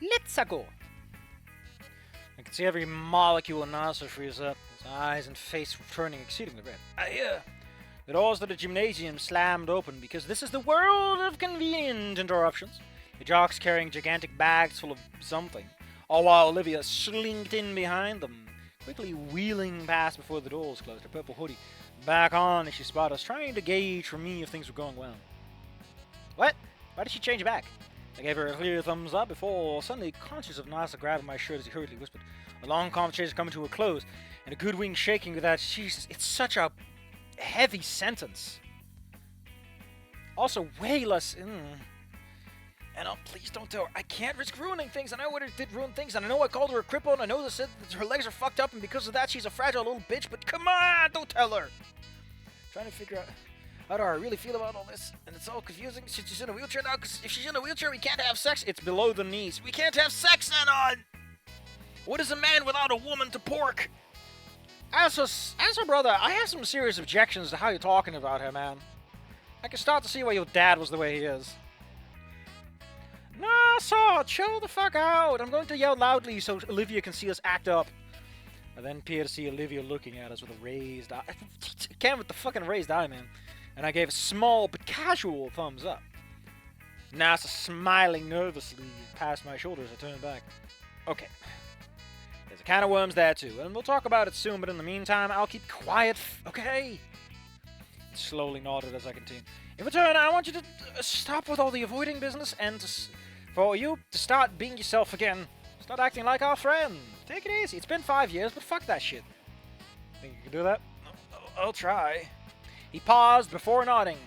Let's go. I can see every molecule in Nasser freeze up, his eyes and face turning exceedingly red. The doors to the gymnasium slammed open because this is the world of convenient interruptions. The jocks carrying gigantic bags full of something, all while Olivia slinked in behind them, quickly wheeling past before the doors closed, her purple hoodie back on as she spotted us, trying to gauge from me if things were going well. What? Why did she change back? I gave her a clear thumbs up before suddenly conscious of Nasa grabbing my shirt as he hurriedly whispered. A long conversation coming to a close, and a good wing shaking with that. Jesus, it's such a heavy sentence. Also, way less. And please don't tell her. I can't risk ruining things. And I would have did ruin things. And I know I called her a cripple. And I know that her legs are fucked up. And because of that, she's a fragile little bitch. But come on, don't tell her. Trying to figure out how do I really feel about all this. And it's all confusing. She's in a wheelchair now. Because if she's in a wheelchair, we can't have sex. It's below the knees. We can't have sex, Anon. What is a man without a woman to pork? As her brother, I have some serious objections to how you're talking about her, man. I can start to see why your dad was the way he is. Nah, so chill the fuck out. I'm going to yell loudly so Olivia can see us act up. I then appear to see Olivia looking at us with a raised eye. Again with the fucking raised eye, man. And I gave a small but casual thumbs up. Nasa smiling nervously past my shoulder as I turned back. Okay. There's a can of worms there too, and we'll talk about it soon, but in the meantime, I'll keep quiet, okay? He slowly nodded as I continued. In return, I want you to stop with all the avoiding business and for you to start being yourself again. Start acting like our friend. Take it easy. It's been 5 years, but fuck that shit. Think you can do that? I'll try. He paused before nodding.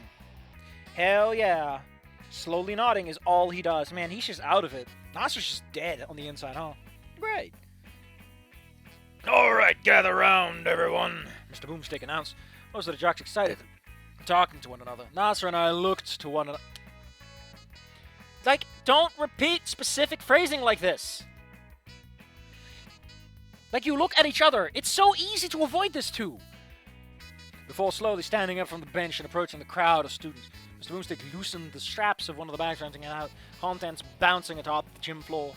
Hell yeah. Slowly nodding is all he does. Man, he's just out of it. Nasser's just dead on the inside, huh? Great. Alright, gather round, everyone, Mr. Boomstick announced. Most of the jocks excited, talking to one another. Nasser and I looked to one another. Like, don't repeat specific phrasing like this. Like, you look at each other. It's so easy to avoid this, too. Before slowly standing up from the bench and approaching the crowd of students, Mr. Boomstick loosened the straps of one of the bags, renting it out, contents bouncing atop the gym floor.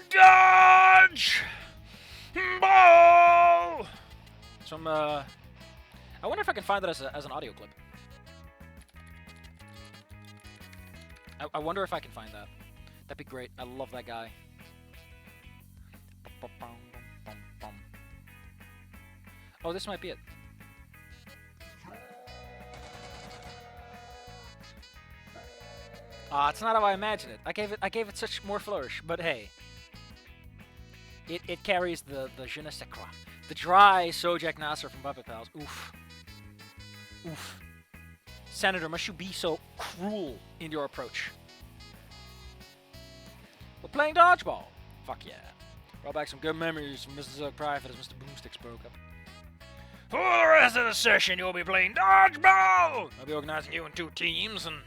Dodge! Ball! Some, I wonder if I can find that as an audio clip. I wonder if I can find that. That'd be great. I love that guy. Oh, this might be it. It's not how I imagined it. I gave it such more flourish, but hey. It carries the je ne sais quoi. The dry Sojak Nasser from Puppet Pals. Oof. Oof. Senator, must you be so cruel in your approach? We're playing dodgeball. Fuck yeah. Brought back some good memories from Mrs. Zug Private as Mr. Boomsticks broke up. For the rest of the session, you'll be playing dodgeball! I'll be organizing you in 2 teams, and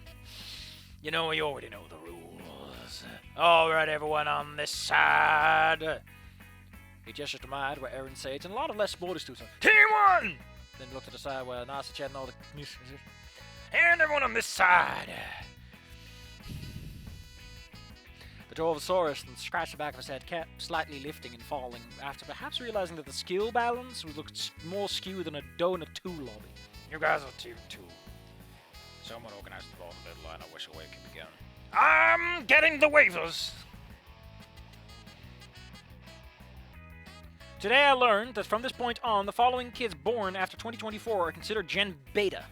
you already know the rules. Alright, everyone on this side. He gestured to my side where Aaron Sage and a lot of less sporty students. Team 1! Then looked to the side where Nasa Chet and all the... And everyone on this side. The Dwarvosaurus then scratched the back of his head, kept slightly lifting and falling, after perhaps realizing that the skill balance would look more skewed than a Donut 2 lobby. You guys are Team 2. Someone organized the ball in the middle line. I wish away could begin. I'm getting the waivers! Today I learned that from this point on, the following kids born after 2024 are considered Gen Beta.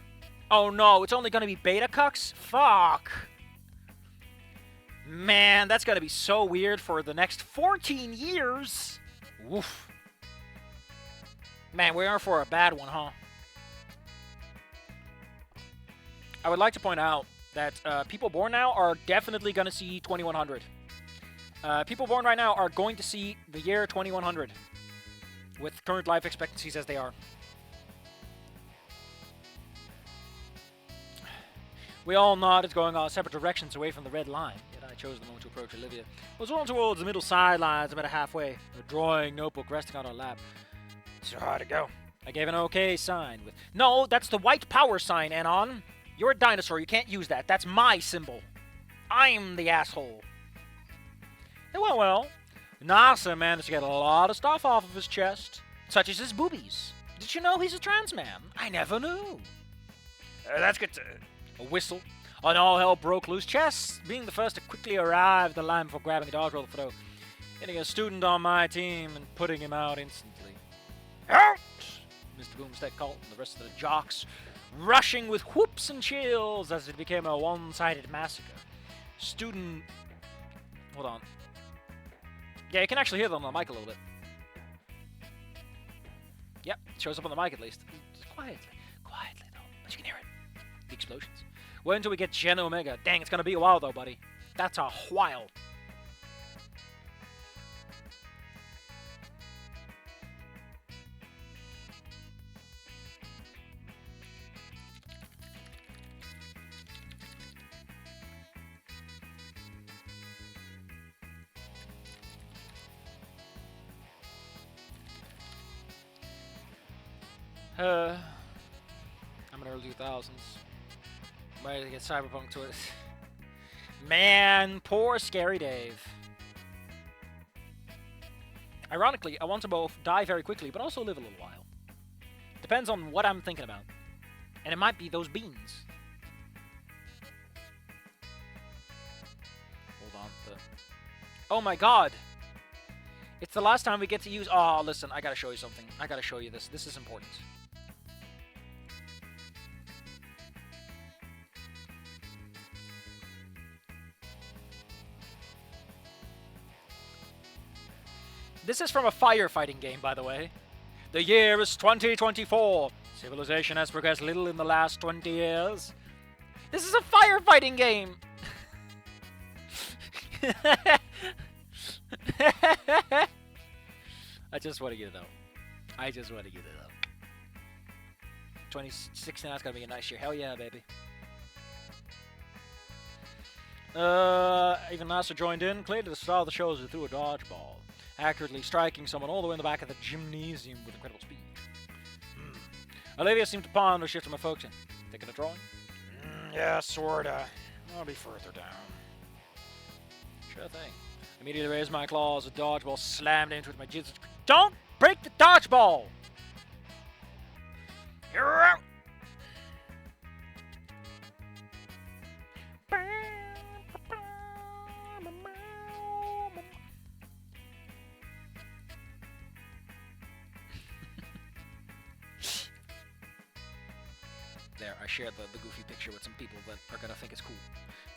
Oh no, it's only gonna be Beta cucks? Fuck! Man, that's gonna be so weird for the next 14 years! Woof. Man, we are for a bad one, huh? I would like to point out that people born now are definitely gonna see 2100. People born right now are going to see the year 2100. With current life expectancies as they are. We all nodded, going on separate directions away from the red line, yet I chose the moment to approach Olivia. I was rolling towards the middle sidelines about halfway, a drawing notebook resting on her lap. So hard to go. I gave an okay sign with... No, that's the white power sign, Anon. You're a dinosaur, you can't use that. That's my symbol. I'm the asshole. It went well. NASA managed to get a lot of stuff off of his chest, such as his boobies. Did you know he's a trans man? I never knew. That's good. A whistle. And all hell broke loose. Chess, being the first to quickly arrive at the line before grabbing a dodgeball throw, hitting a student on my team and putting him out instantly. Out! Mr. Boomstick called, and the rest of the jocks rushing with whoops and chills as it became a one-sided massacre. Student... Hold on. Yeah, you can actually hear them on the mic a little bit. Yep, it shows up on the mic at least. Just quietly though, but you can hear it. The explosions. Wait until we get Gen Omega. Dang, it's gonna be a while though, buddy. That's a while. I'm in early 2000s. Ready to get cyberpunk to it. Man, poor Scary Dave. Ironically, I want to both die very quickly, but also live a little while. Depends on what I'm thinking about. And it might be those beans. Hold on. Oh my god! It's the last time we get to use... Oh, listen, I gotta show you something. I gotta show you this. This is important. This is from a firefighting game, by the way. The year is 2024. Civilization has progressed little in the last 20 years. This is a firefighting game! I just want to get it out. I just want to get it out. 2016 is gonna be a nice year. Hell yeah, baby. Even NASA joined in. Clearly the star of the show is threw a dodgeball, accurately striking someone all the way in the back of the gymnasium with incredible speed. Olivia seemed to ponder shift my focus in. Taking a drawing? Yeah, sorta. I'll be further down. Sure thing. Immediately raised my claws, a dodgeball slammed into it with my jitsu. Don't break the dodgeball! You're out! There, I shared the goofy picture with some people that are gonna think it's cool.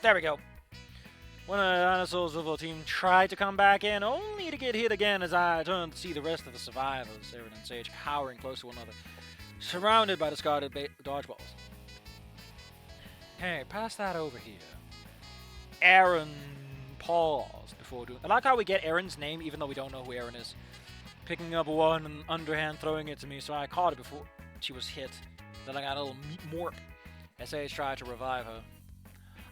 There we go. One of the dinosaurs of the team tried to come back in, only to get hit again as I turned to see the rest of the survivors, Aaron and Sage, cowering close to one another, surrounded by discarded dodgeballs. Hey, pass that over here. Aaron paused before doing... I like how we get Aaron's name even though we don't know who Aaron is. Picking up one and underhand throwing it to me, so I caught it before she was hit. Then I got a little morp as Sage tried to revive her.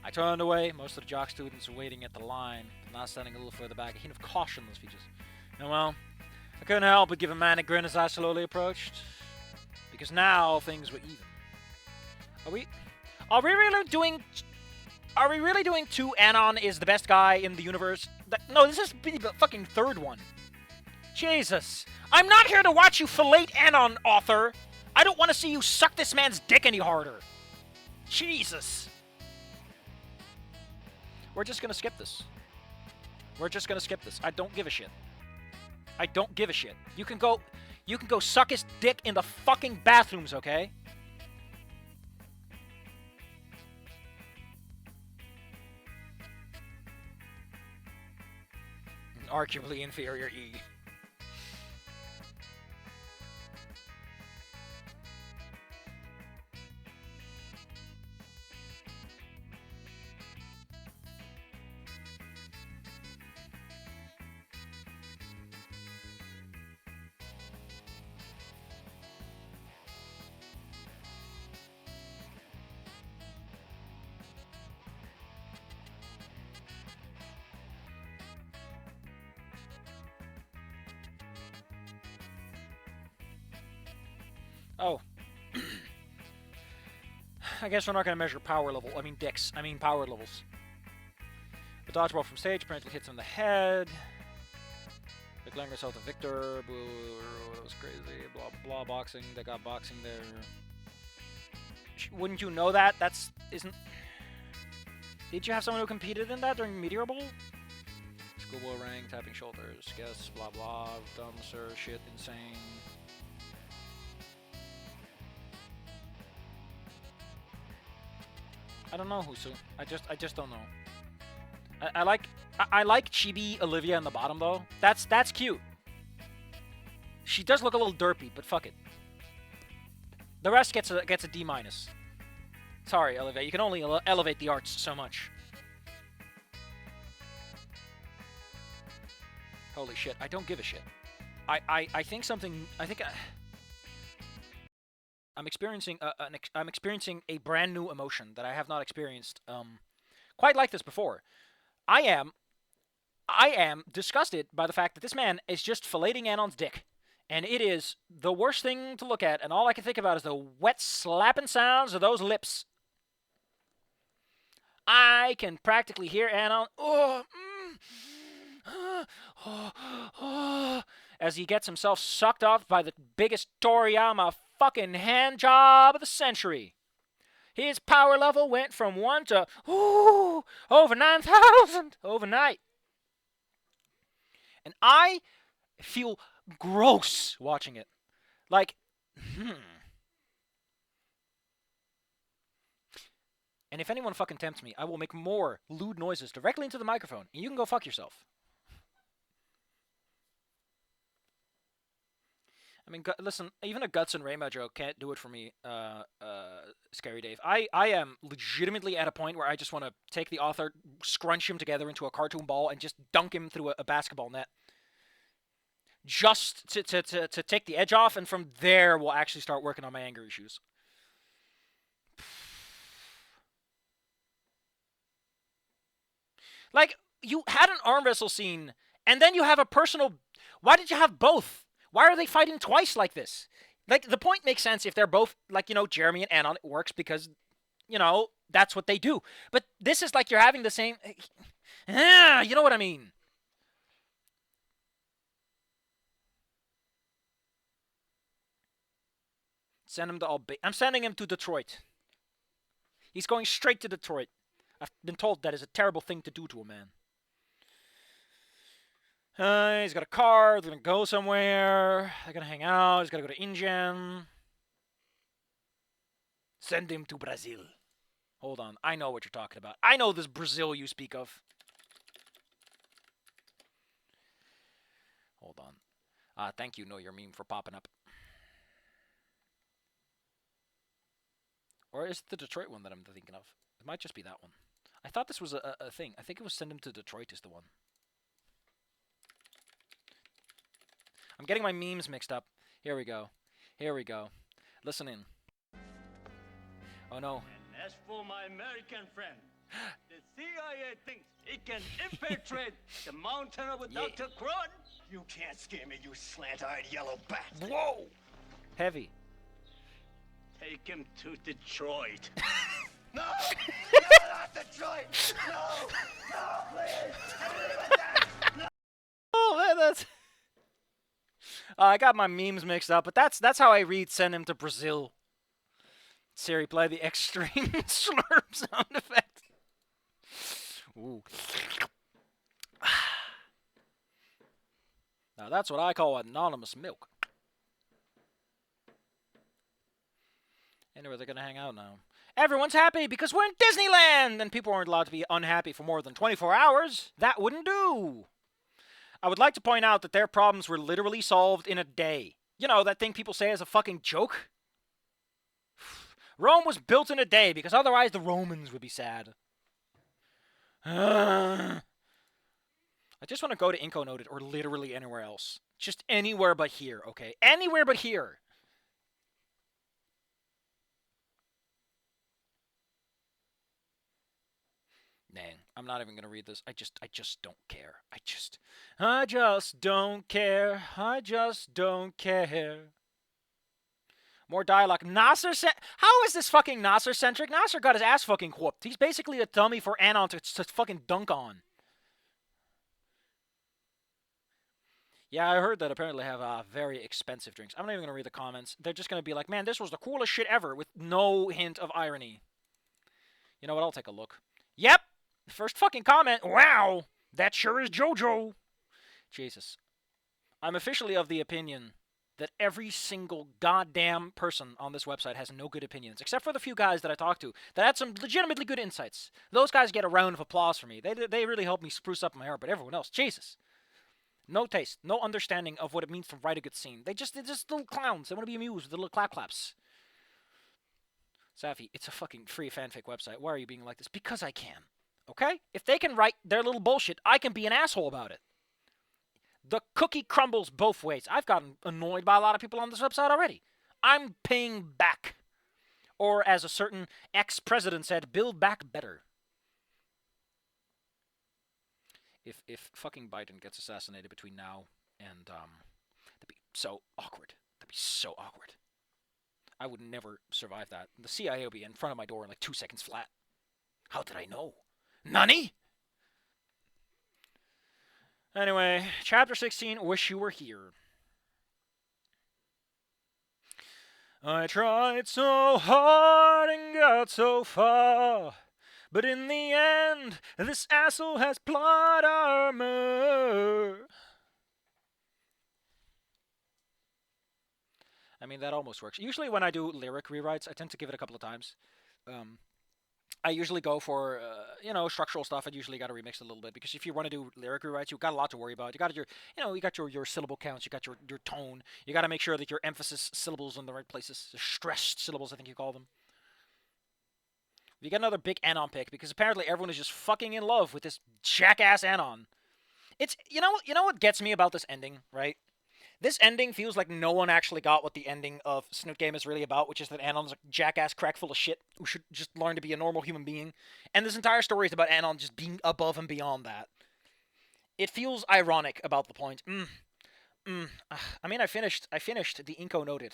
I turned away. Most of the jock students were waiting at the line, not standing a little further back. A hint of caution in those features. And well, I couldn't help but give a manic grin as I slowly approached. Because now things were even. Are we really doing 2 Anon is the best guy in the universe? No, this is the fucking 3rd one. Jesus. I'm not here to watch you fillet Anon, author. I don't want to see you suck this man's dick any harder. Jesus. We're just gonna skip this. We're just gonna skip this. I don't give a shit. I don't give a shit. You can go suck his dick in the fucking bathrooms, okay? Arguably inferior E. Oh. I guess we're not going to measure power level. I mean dicks. I mean power levels. The dodgeball from stage apparently hits on the head. Declaring herself the victor. Boo, that was crazy. Blah, blah, boxing. They got boxing there. Wouldn't you know that? Isn't... Did you have someone who competed in that during Meteor Bowl? Schoolboy rank, tapping shoulders, guess, blah, blah, dumb, sir, shit, insane. I don't know, Husu. I just don't know. I like Chibi Olivia in the bottom though. That's cute. She does look a little derpy, but fuck it. The rest gets a D minus. Sorry, Olivia. You can only elevate the arts so much. Holy shit! I don't give a shit. I think something. I think I'm experiencing I'm experiencing a brand new emotion that I have not experienced quite like this before. I am disgusted by the fact that this man is just filleting Anon's dick. And it is the worst thing to look at, and all I can think about is the wet slapping sounds of those lips. I can practically hear Anon as he gets himself sucked off by the biggest Toriyama fucking hand job of the century. His power level went from 1 to over 9,000 overnight. And I feel gross watching it. Like, And if anyone fucking tempts me, I will make more lewd noises directly into the microphone, and you can go fuck yourself. I mean, listen, even a Guts and Rayma joke can't do it for me, Scary Dave. I am legitimately at a point where I just want to take the author, scrunch him together into a cartoon ball, and just dunk him through a basketball net. Just to take the edge off, and from there we'll actually start working on my anger issues. Like, you had an arm wrestle scene, and then you have a personal... Why did you have both? Why are they fighting twice like this? Like, the point makes sense if they're both, like, you know, Jeremy and Anon. It works because, you know, that's what they do. But this is like you're having the same... you know what I mean. Send him to I'm sending him to Detroit. He's going straight to Detroit. I've been told that is a terrible thing to do to a man. He's got a car. They're going to go somewhere. They're going to hang out. He's got to go to InGen. Send him to Brazil. Hold on. I know what you're talking about. I know this Brazil you speak of. Hold on. Thank you, Know Your Meme, for popping up. Or is it the Detroit one that I'm thinking of? It might just be that one. I thought this was a thing. I think it was Send Him to Detroit is the one. I'm getting my memes mixed up. Here we go. Here we go. Listen in. Oh no. And as for my American friend, the CIA thinks it can infiltrate the mountain of Dr. Crud. You can't scare me, you slant-eyed yellow bastard. Whoa! Heavy. Take him to Detroit. No! No, not Detroit! No! No, please! Oh, man, that's... I got my memes mixed up, but that's how I read Send Him to Brazil. Siri, play the extreme slurp sound effect. Ooh. Now that's what I call anonymous milk. Anyway, they're gonna hang out now. Everyone's happy because we're in Disneyland! And people aren't allowed to be unhappy for more than 24 hours. That wouldn't do. I would like to point out that their problems were literally solved in a day. You know, that thing people say is a fucking joke? Rome was built in a day because otherwise the Romans would be sad. I just want to go to Inco Noted or literally anywhere else. Just anywhere but here, okay? Anywhere but here. Nah, I'm not even gonna read this. I just don't care. I just don't care. I just don't care. More dialogue. Nasser how is this fucking Nasser centric? Nasser got his ass fucking whooped. He's basically a dummy for Anon to fucking dunk on. Yeah, I heard that apparently have very expensive drinks. I'm not even going to read the comments. They're just going to be like, man, this was the coolest shit ever with no hint of irony. You know what? I'll take a look. Yep! First fucking comment. Wow! That sure is JoJo. Jesus. I'm officially of the opinion that every single goddamn person on this website has no good opinions, except for the few guys that I talked to that had some legitimately good insights. Those guys get a round of applause from me. They really help me spruce up my art, but everyone else, Jesus. No taste, no understanding of what it means to write a good scene. They're just little clowns. They want to be amused with the little claps. Safi, it's a fucking free fanfic website. Why are you being like this? Because I can. Okay? If they can write their little bullshit, I can be an asshole about it. The cookie crumbles both ways. I've gotten annoyed by a lot of people on this website already. I'm paying back. Or as a certain ex-president said, build back better. If fucking Biden gets assassinated between now and that'd be so awkward. That'd be so awkward. I would never survive that. The CIA will be in front of my door in like 2 seconds flat. How did I know? Nani? Anyway, chapter 16, Wish You Were Here. I tried so hard and got so far, but in the end, this asshole has plot armor. I mean, that almost works. Usually when I do lyric rewrites, I tend to give it a couple of times. I usually go for, structural stuff. I usually got to remix it a little bit because if you want to do lyric rewrites, you've got a lot to worry about. You got your syllable counts, you got your tone. You got to make sure that your emphasis syllables in the right places. The stressed syllables, I think you call them. We got another big Anon pick because apparently everyone is just fucking in love with this jackass Anon. It's you know what gets me about this ending, right? This ending feels like no one actually got what the ending of Snoot Game is really about, which is that Anon's a jackass crack full of shit who should just learn to be a normal human being. And this entire story is about Anon just being above and beyond that. It feels ironic about the point. I mean, I finished the Inco noted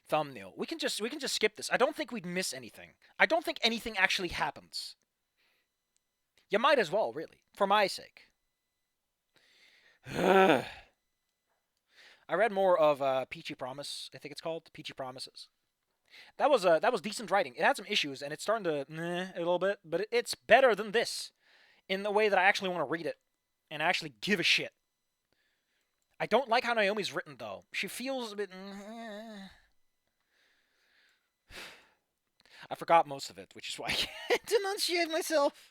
thumbnail. We can just skip this. I don't think we'd miss anything. I don't think anything actually happens. You might as well, really, for my sake. I read more of Peachy Promise. I think it's called Peachy Promises. That was decent writing. It had some issues, and it's starting to a little bit, but it's better than this in the way that I actually want to read it and actually give a shit. I don't like how Naomi's written though. She feels a bit. I forgot most of it, which is why I can't enunciate myself.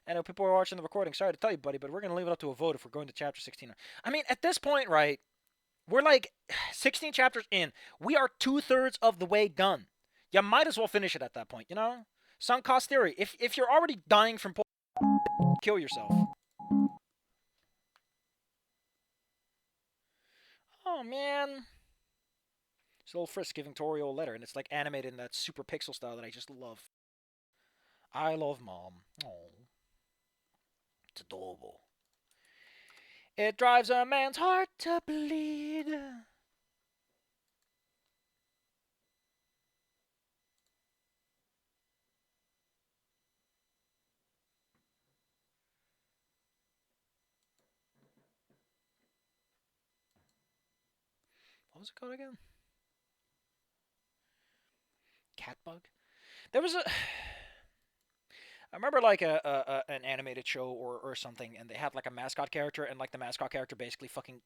I know people are watching the recording. Sorry to tell you, buddy, but we're gonna leave it up to a vote if we're going to chapter 16. I mean, at this point, right? We're like 16 chapters in. We are 2/3 of the way done. You might as well finish it at that point, you know? Sunk cost theory. If you're already dying from kill yourself. Oh, man. It's a little Frisk giving Toriel a letter, and it's like animated in that super pixel style that I just love. I love Mom. Oh. It's adorable. It drives a man's heart to bleed. What was it called again? Catbug? There was a... I remember like an animated show or something, and they had like a mascot character, and like the mascot character basically fucking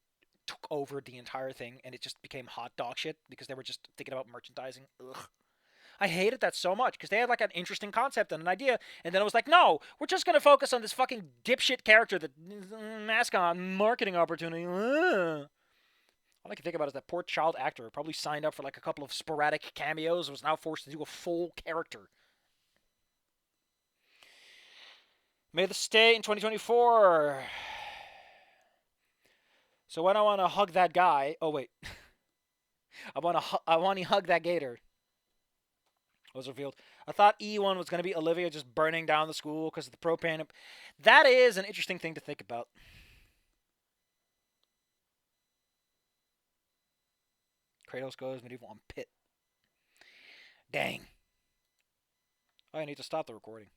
took over the entire thing, and it just became hot dog shit because they were just thinking about merchandising. Ugh. I hated that so much because they had like an interesting concept and an idea, and then it was like, no, we're just gonna focus on this fucking dipshit character, that mascot marketing opportunity. Ugh. All I can think about is that poor child actor who probably signed up for like a couple of sporadic cameos and was now forced to do a full character. May the stay in 2024. So when I want to hug that guy, oh wait, I want to hug that gator. Was revealed. I thought E1 was going to be Olivia just burning down the school because of the propane. That is an interesting thing to think about. Kratos goes medieval on pit. Dang. I need to stop the recording.